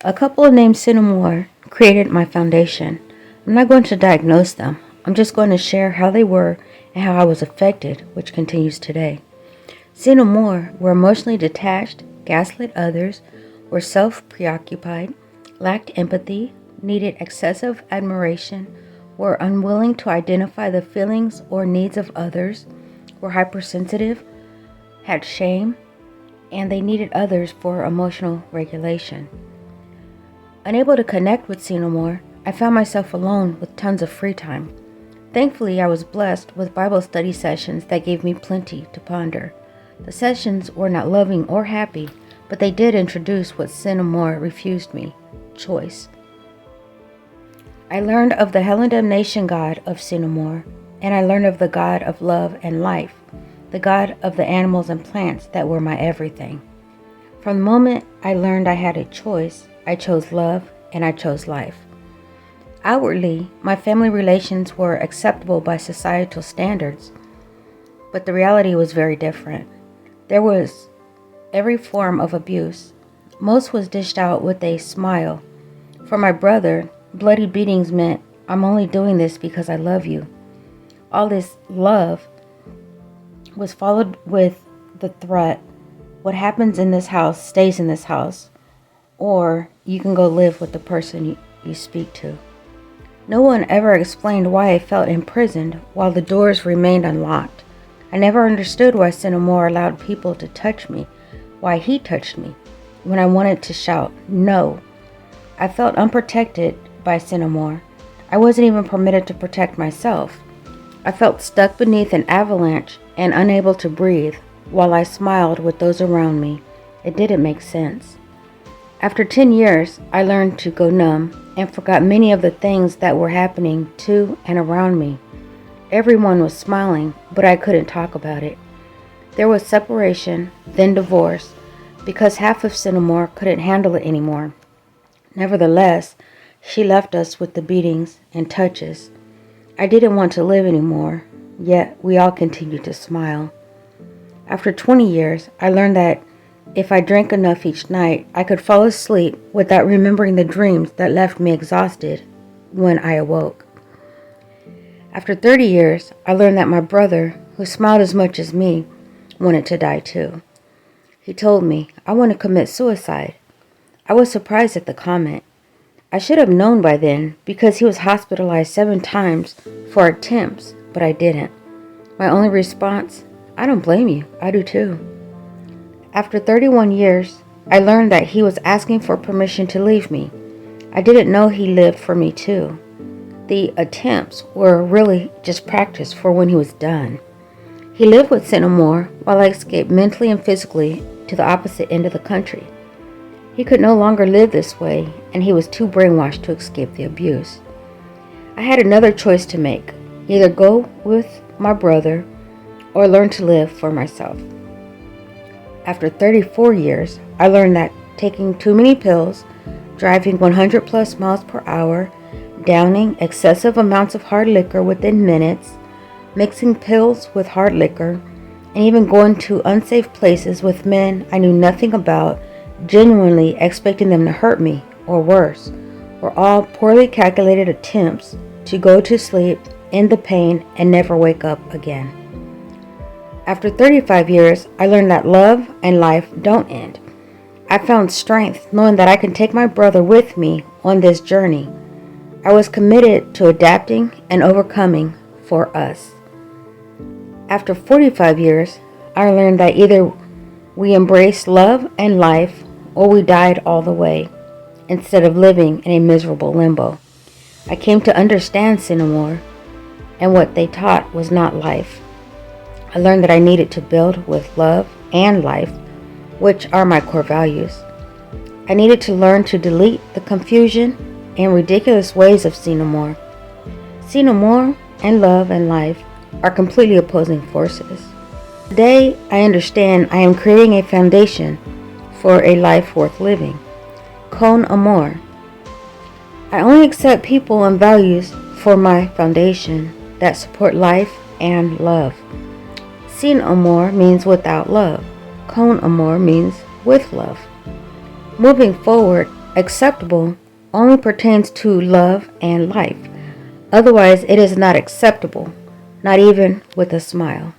A couple named Cinnamore created my foundation. I'm not going to diagnose them. I'm just going to share how they were and how I was affected, which continues today. Cinnamore were emotionally detached, gaslit others, were self-preoccupied, lacked empathy, needed excessive admiration, were unwilling to identify the feelings or needs of others, were hypersensitive, had shame, and they needed others for emotional regulation. Unable to connect with Cinnamore, I found myself alone with tons of free time. Thankfully, I was blessed with Bible study sessions that gave me plenty to ponder. The sessions were not loving or happy, but they did introduce what Cinnamore refused me: choice. I learned of the hell and damnation God of Cinnamore, and I learned of the God of love and life, the God of the animals and plants that were my everything. From the moment I learned I had a choice, I chose love and I chose life. Outwardly, my family relations were acceptable by societal standards, but the reality was very different. There was every form of abuse. Most was dished out with a smile. For my brother, bloody beatings meant, "I'm only doing this because I love you." All this love was followed with the threat, "What happens in this house stays in this house," or "You can go live with the person you speak to." No one ever explained why I felt imprisoned while the doors remained unlocked. I never understood why Cinnamore allowed people to touch me, why he touched me, when I wanted to shout, "No." I felt unprotected by Cinnamore. I wasn't even permitted to protect myself. I felt stuck beneath an avalanche and unable to breathe while I smiled with those around me. It didn't make sense. After 10 years, I learned to go numb and forgot many of the things that were happening to and around me. Everyone was smiling, but I couldn't talk about it. There was separation, then divorce, because half of Cinnamore couldn't handle it anymore. Nevertheless, she left us with the beatings and touches. I didn't want to live anymore, yet we all continued to smile. After 20 years, I learned that if I drank enough each night, I could fall asleep without remembering the dreams that left me exhausted when I awoke. After 30 years, I learned that my brother, who smiled as much as me, wanted to die too. He told me, "I want to commit suicide." I was surprised at the comment. I should have known by then because he was hospitalized 7 times for attempts, but I didn't. My only response: "I don't blame you, I do too." After 31 years, I learned that he was asking for permission to leave me. I didn't know he lived for me too. The attempts were really just practice for when he was done. He lived with Cinnamore while I escaped mentally and physically to the opposite end of the country. He could no longer live this way, and he was too brainwashed to escape the abuse. I had another choice to make: either go with my brother or learn to live for myself. After 34 years, I learned that taking too many pills, driving 100 plus miles per hour, downing excessive amounts of hard liquor within minutes, mixing pills with hard liquor, and even going to unsafe places with men I knew nothing about, genuinely expecting them to hurt me, or worse, were all poorly calculated attempts to go to sleep, end the pain, and never wake up again. After 35 years, I learned that love and life don't end. I found strength knowing that I can take my brother with me on this journey. I was committed to adapting and overcoming for us. After 45 years, I learned that either we embraced love and life or we died all the way, instead of living in a miserable limbo. I came to understand Cinnamore, and what they taught was not life. I learned that I needed to build with love and life, which are my core values. I needed to learn to delete the confusion and ridiculous ways of Cinnamore. Cinnamore and love and life are completely opposing forces. Today, I understand I am creating a foundation for a life worth living. Con amor. I only accept people and values for my foundation that support life and love. Sin amor means without love. Con amor means with love. Moving forward, Acceptable only pertains to love and life. Otherwise, it is not acceptable, not even with a smile.